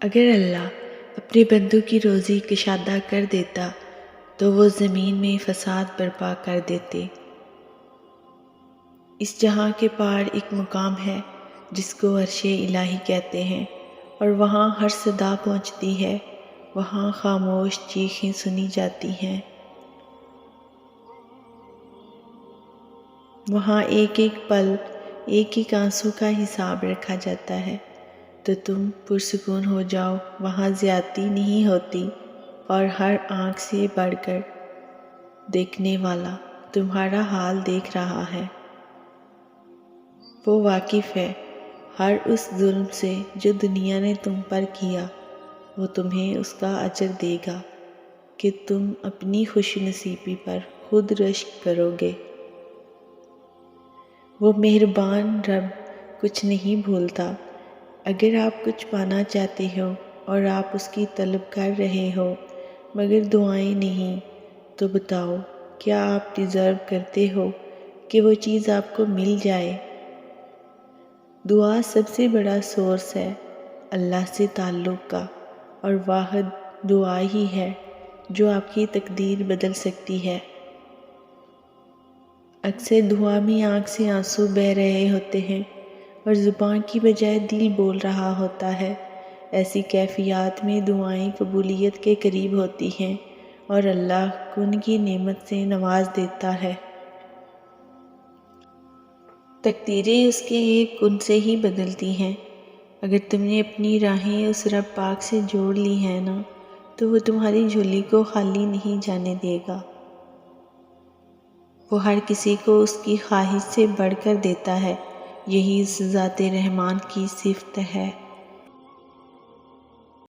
اگر اللہ اپنے بندوں کی روزی کشادہ کر دیتا تو وہ زمین میں فساد برپا کر دیتے۔ اس جہاں کے پار ایک مقام ہے جس کو عرش الہی کہتے ہیں، اور وہاں ہر صدا پہنچتی ہے، وہاں خاموش چیخیں سنی جاتی ہیں، وہاں ایک ایک پل ایک ایک آنسو کا حساب رکھا جاتا ہے۔ تو تم پرسکون ہو جاؤ، وہاں زیادتی نہیں ہوتی، اور ہر آنکھ سے بڑھ کر دیکھنے والا تمہارا حال دیکھ رہا ہے۔ وہ واقف ہے ہر اس ظلم سے جو دنیا نے تم پر کیا، وہ تمہیں اس کا اجر دے گا کہ تم اپنی خوش نصیبی پر خود رشک کرو گے۔ وہ مہربان رب کچھ نہیں بھولتا۔ اگر آپ کچھ پانا چاہتے ہو اور آپ اس کی طلب کر رہے ہو مگر دعائیں نہیں، تو بتاؤ کیا آپ ڈیزرو کرتے ہو کہ وہ چیز آپ کو مل جائے؟ دعا سب سے بڑا سورس ہے اللہ سے تعلق کا، اور واحد دعا ہی ہے جو آپ کی تقدیر بدل سکتی ہے۔ اکثر دعا میں آنکھ سے آنسو بہہ رہے ہوتے ہیں اور زبان کی بجائے دل بول رہا ہوتا ہے۔ ایسی کیفیات میں دعائیں قبولیت کے قریب ہوتی ہیں اور اللہ کن کی نعمت سے نواز دیتا ہے۔ تقدیریں اس کے ایک کن سے ہی بدلتی ہیں۔ اگر تم نے اپنی راہیں اس رب پاک سے جوڑ لی ہیں نا، تو وہ تمہاری جھولی کو خالی نہیں جانے دے گا۔ وہ ہر کسی کو اس کی خواہش سے بڑھ کر دیتا ہے، یہی اس ذات رحمان کی صفت ہے۔